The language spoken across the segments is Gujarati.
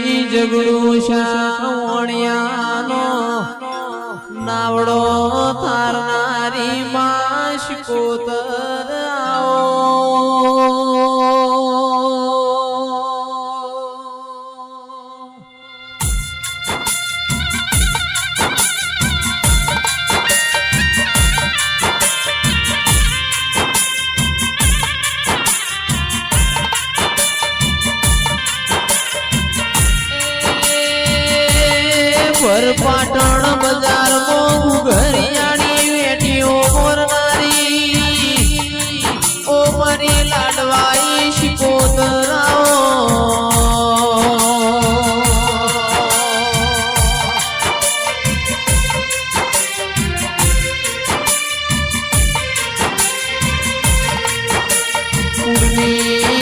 જગડું શાવણિયાનો નાવડો તારનારી માં શિકોતર આવો પાટણ બજાર ઘરિયાળી વેટીઓ મોરનારી ઓ મારી લાડવાઈ શિકોતરાઓ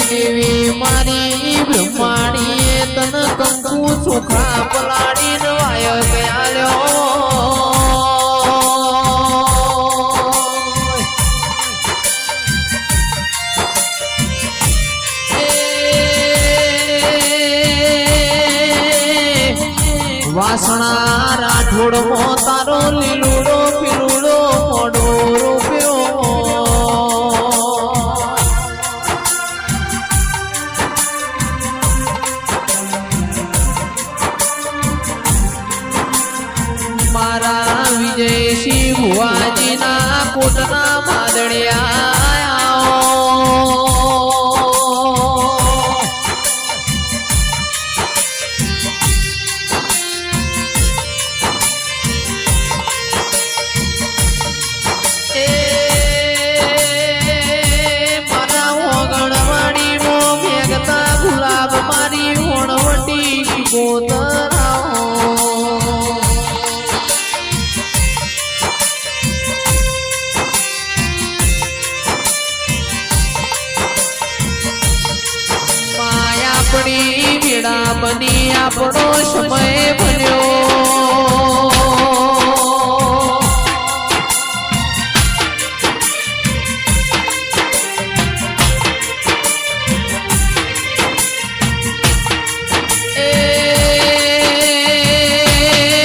દેવી મારી બ્રહ્માણીએ તન કંકુ ચોખા પલાડી નવાય ગયા વાસણા રાઠોડ મો તારો લીલુડો પીલુડો મોડો રૂપ્યો મારા વિજયસિંહ ભુવાજીના કોટના માદળિયા મારા ઓગણવાડી મો ભેગતા ગુલાબ મારી હોણવટી શિકોતરાઓ આપણી વીણા બની આપણો સમય બન્યો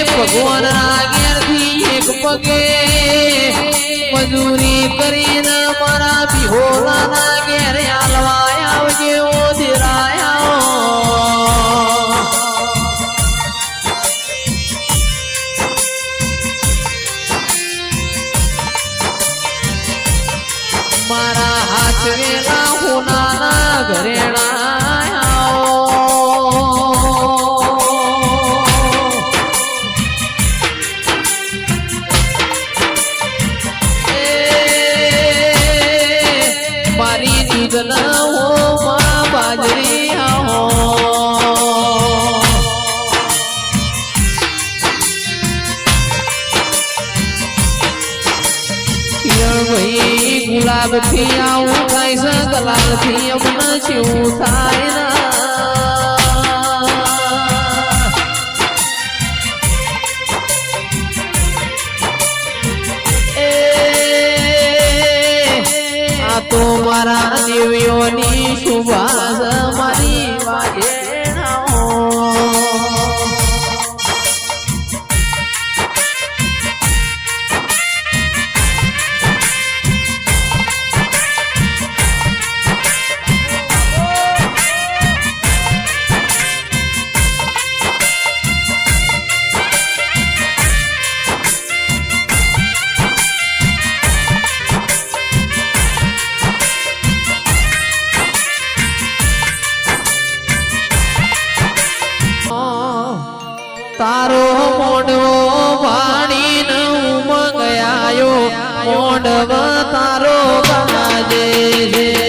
ભગવાન આગળથી એક પગે મજૂરી કરીને મારા બિહોલાના ઘેરે હાલવાય આવજે ઓ ધીરાયા મારા હાચવેલા હોનાના ઘરેણા મારી દીદના હો માં બાજરી આવો ગુલાબ થી આવું થાય છે ગલાલ થી અમને શું થાય આ તો મારા દેવીઓની સુભાષ મારી વાગે તારો મોડવો વાણીને ઉમંગ આયો મોડવ તારો ગાજે છે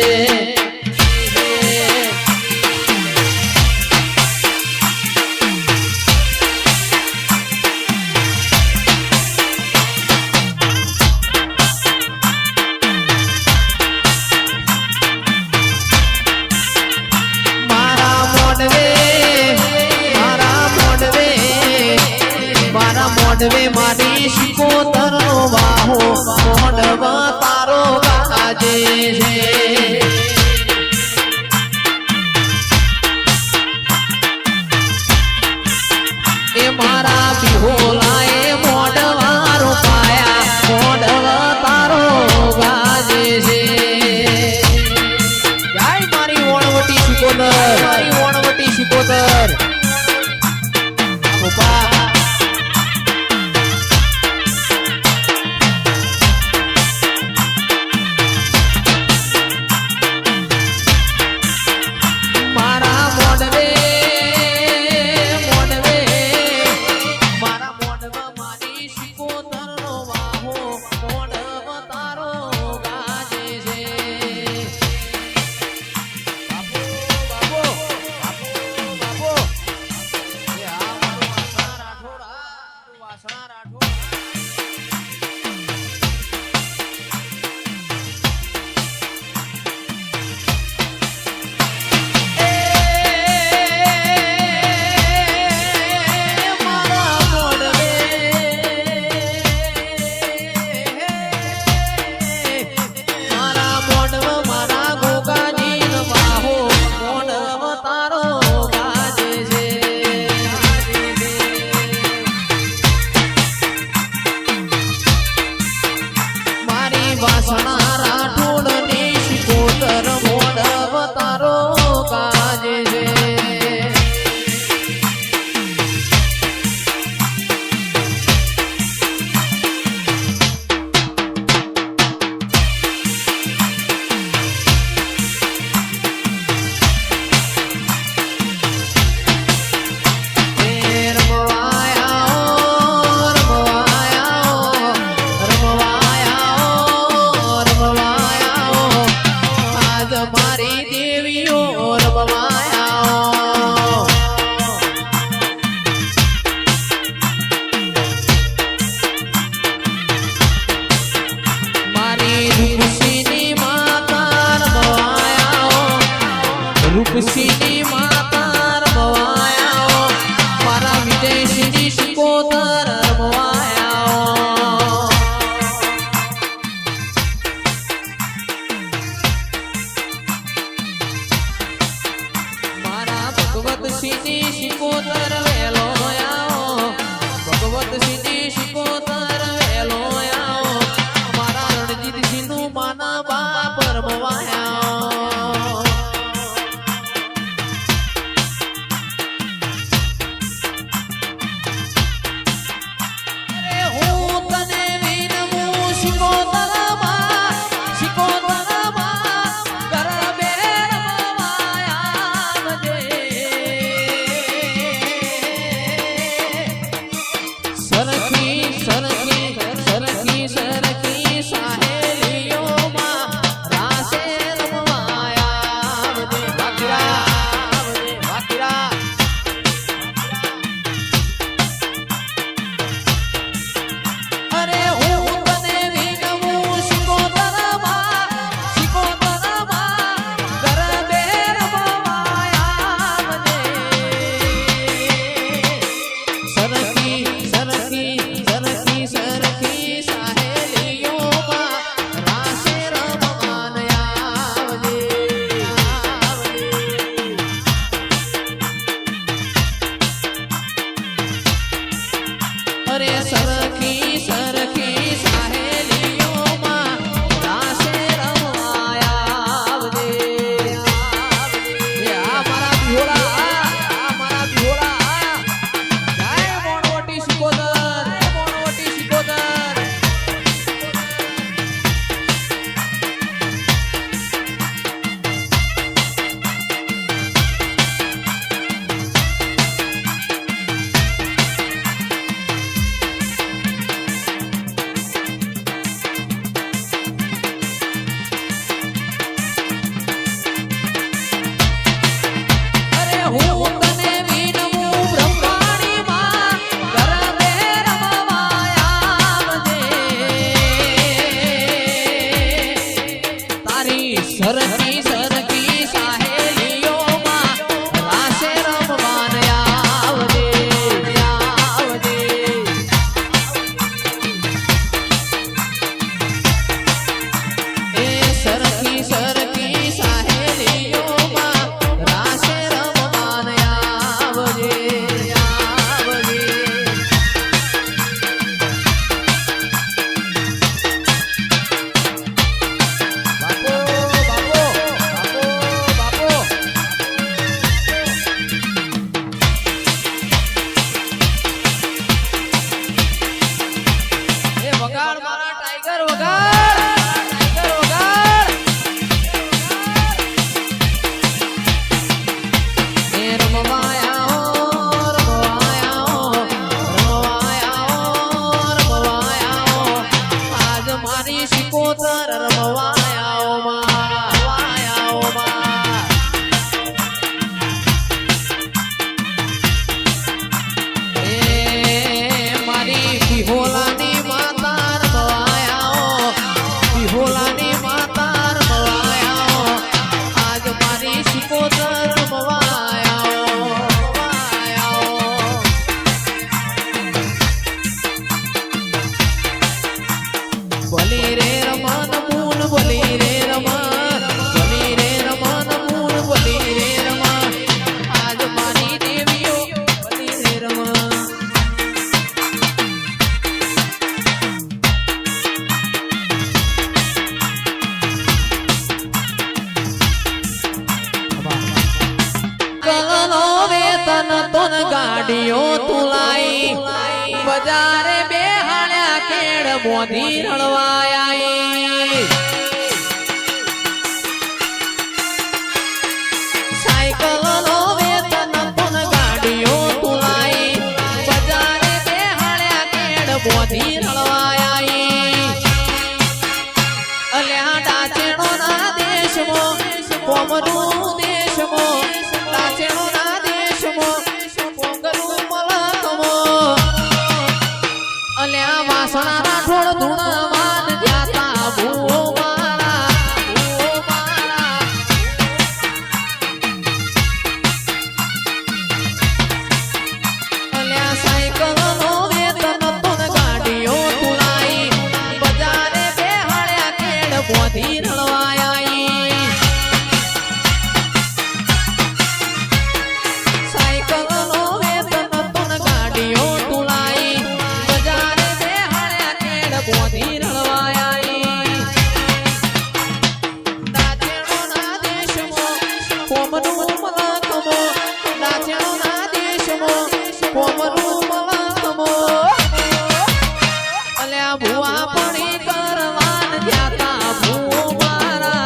મોડવે મારી શિકોતરનો વાહો મોડવા મારા બિહોલાએ મોઢવા રૂપાયા મોઢવા તારો ગાજે છે જય મારી ઓણવટી શિકોતર મારી ઓણવટી શિકોતર રૂપસીની માતા રમવાયા મારા વિજયસિંહની શિકોતર રમવાયા મારા ભગવતસિંહની શિકોતર વેલો આવો ભગવતસિંહની શિકોતર વેલો આવો મારા રણજીતસિંહનું માના બાપ રમવાયા તન તન ગાડીઓ તુલાઈ બજારે બેહાડ્યા કેડ મોધી રણવાઈ સાયકલ નો વેતન તન ગાડીઓ તુલાઈ બજારે બેહાડ્યા કેડ મોધી રણવાઈ અલ્યા ડાચેણો ના દેશમાં કોમનું દેશમાં ડાચેણો ના દેશમાં પોંગલું મલકમાં અલ્યા વાસણા રાઠોડ ધૂણવાન જાતા ભૂવો મારા અલ્યા સાયકલ નો વેતન તન ગાડીઓ તુલાઈ બજારે બેહાડ્યા કેડ મોધી રણવાઈ સાયકલ નો વેતન તન ગાડીઓ તુલાઈ બજારે બેહાડ્યા કેડ મોધી રણવાઈ દાચેણો ના દેશમાં કોમનું મલકમો દાચેણો ના દેશમાં કોમનું મલકમો અલ્યા ભુવા પડી કરવાન જાતા ભૂવો મારા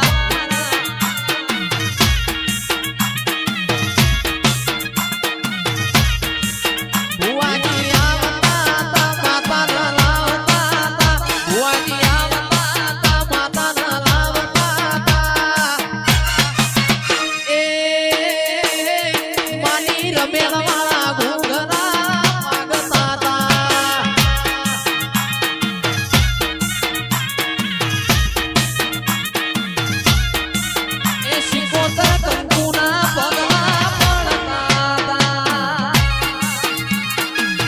ભુવાજી આવતા માતા ના લાવતા ભુવાજી આવતા માતા ના લાવતા એ માની રમેલ વાળા ઘૂંઘરા માગતા હતા એ શિકોતર કંકુના પગમાં પડતા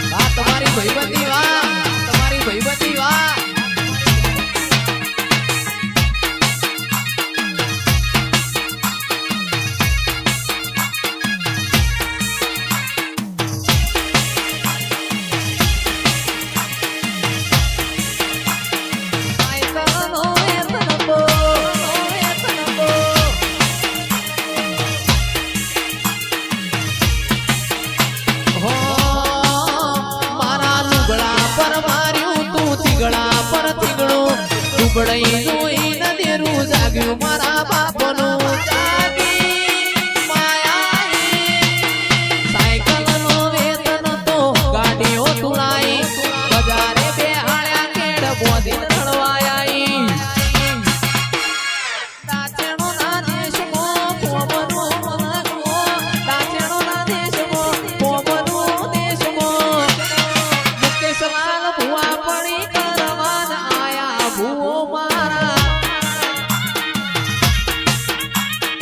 હતા તમારી ભઈબંધી વાહ તમારી ભઈબંધી વાહ સાયકલનો વેતનબો હો મારા લુગડા પર માર્યું તું થીગડા પર થીગડું દુબળઈ જોઈ ન દેરું જાગ્યું મારા બાપનું જાગી માયાઈ સાયકલનો વેતન તો ગાડીઓ તુલાઈ બજારે બેહાડ્યા કેડ મોધી રણવાઈ દાચેણો ના દેશમાં કોમનું મલકમો દાચેણો ના દેશમાં કોમનું દેશમાં મુકેશલાલ ભુવા પડી કરવાન આયા ભૂવો મારા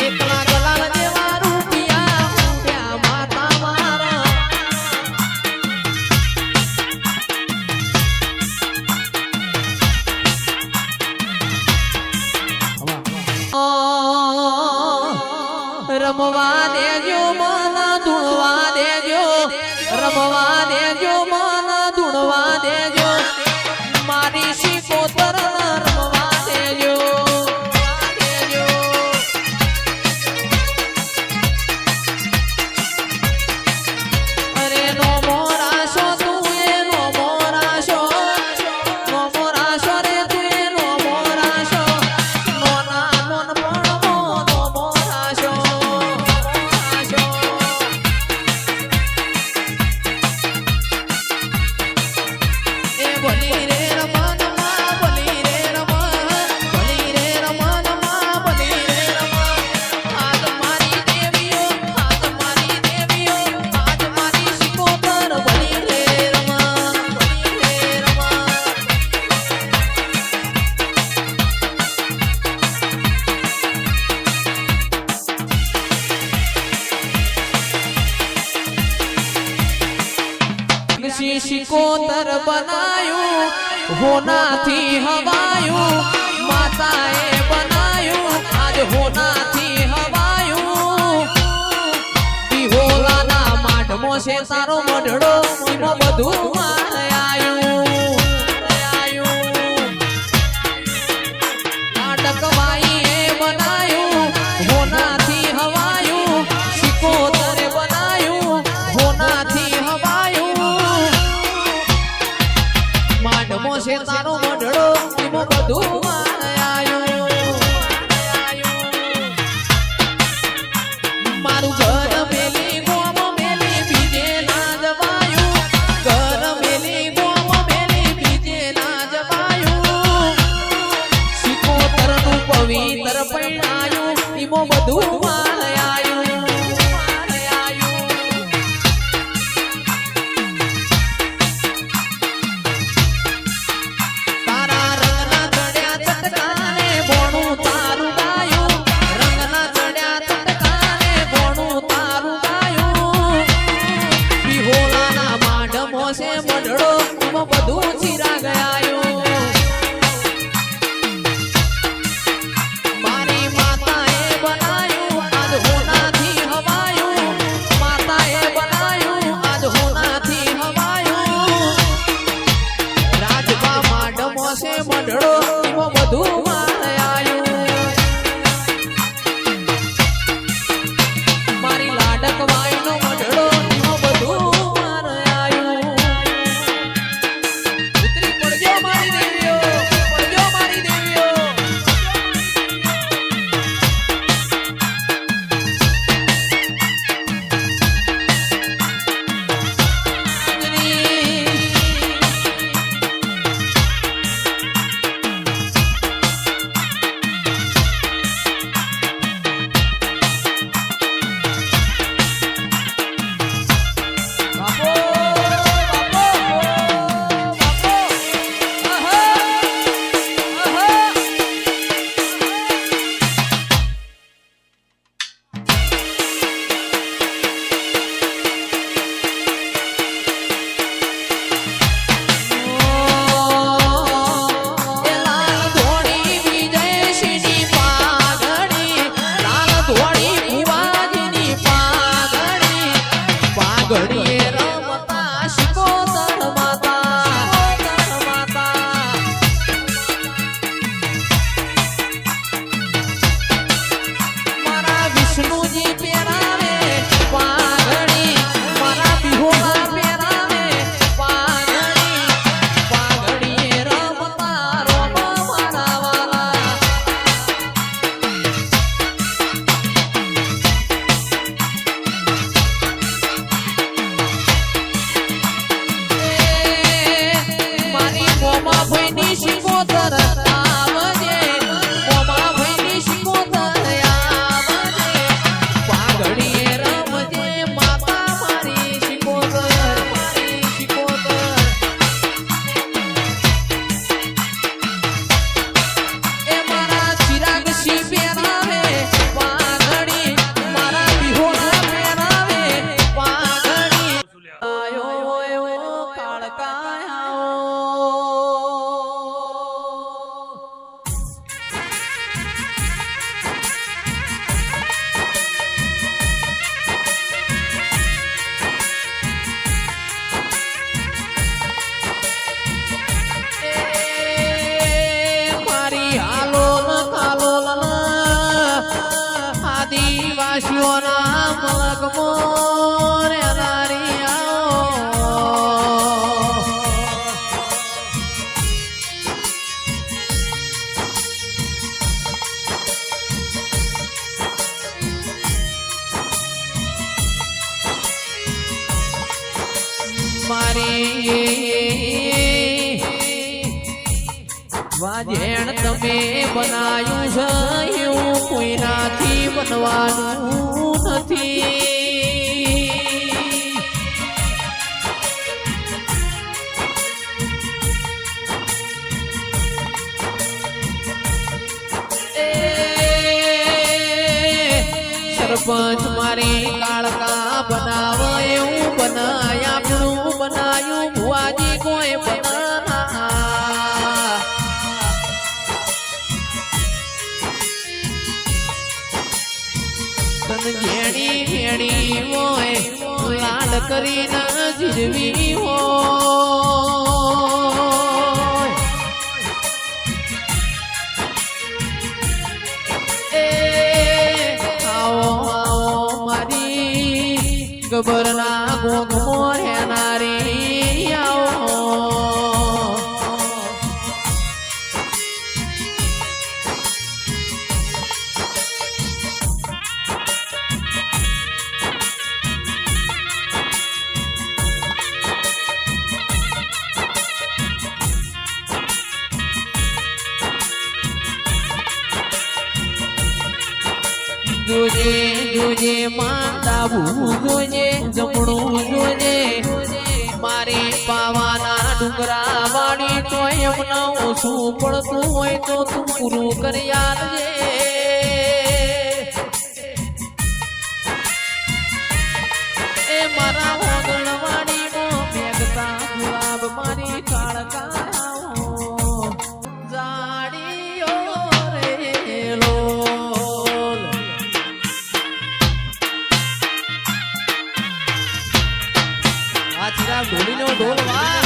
એકલા ગલાલ જેવા રૂપિયા ઉડ્યા માતા મારા રમવા દેજો મન ધૂણવા દેજો રમવા દેજો મન ધૂણવા દેજો મારી શિકોતર રમવા દેજો અરે નો મોરાશો તું એ નો મોરાશો રે તું એ નો મોરાશો નોના નોન પણ નો મોરાશો એ ભલી રે રમનમાં ભલી રે રમનમાં ભલી રે રમન આજ મારી દેવીઓ આજ મારી શિકોતર ભલી રે રમન શિકોતર બનાયું હોનાથી હવાયું માતાએ બનાયું આજ હોનાથી હવાયું વિહોલાના માઢમો છે તારો મઢડો એમાં બધું આયું નાટકવાઈએ બનાયું હોનાથી હવાયું શિકોતરે બનાયું મઢડો એમાં બધું મારે આયું મારી લાડક વાયનો મઢડો એમાં બધું મારે આયું ઉતરી પડજો મારી દેવીઓ પડજો મારી દેવીઓ ઘડીએ રમતા શિકોતર માતા મારા વિષ્ણુજી પહેરાવે પાઘડી મારા બિહોળા પહેરાવે પાઘડીએ રમતા રોમા મારા વાલા આદિવાસીઓના મલકમો રે મારી વાજેણ તમે બનાયું છે એવું કોઈનાથી બનવાનું નથી સરપંચ મારી કાળકા બનાવ એવું બનાય આપણું બનાયું ભુવાજી કોઈ બના ઘેણી ઘેણી હોય લાડ કરીને જીરવી હોય એ આવો આવો મારી ગબરના ગોગમો હેનારી આવો જોજે જોજે ડાબું જોજે જમણું જોજે મારે પાવાના ડુંગરા વાળી તો એમને ઓછું પડતું હોય તો તું પૂરું કરી આલજે એ મારા ઓગણવાડીમાં મેઘતા ગુલાબ મારી કાળકા ઢોલીનો ઢોલ વાહ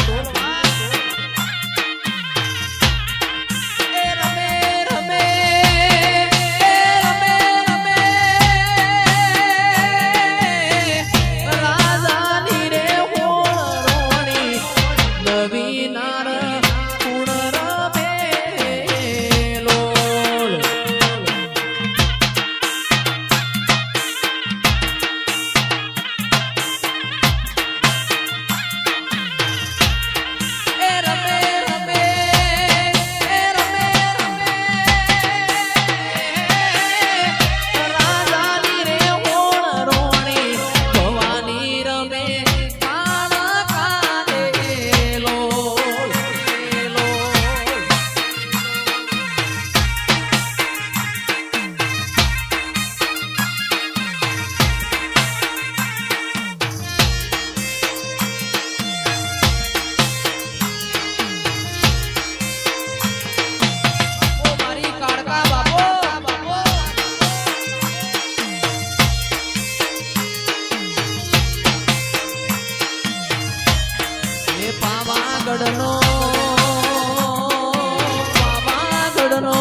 પાવાગઢનો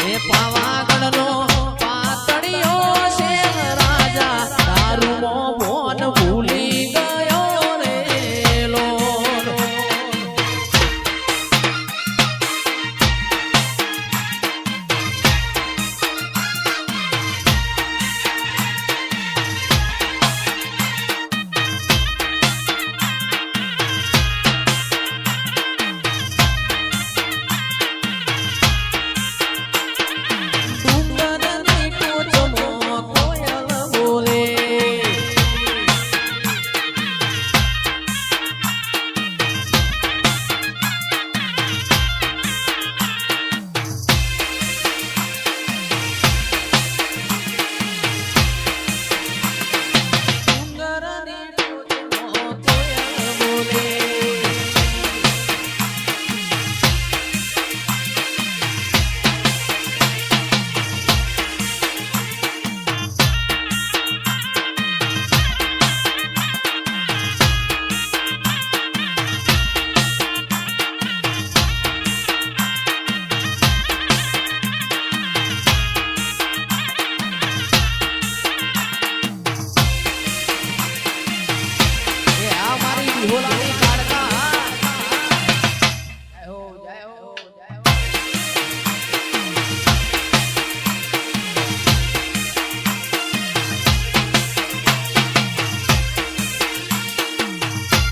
એ પાવાગઢનો પાતળિયો છે રાજા તારું મોન ભૂલી ગયો રે લોલ ભોલા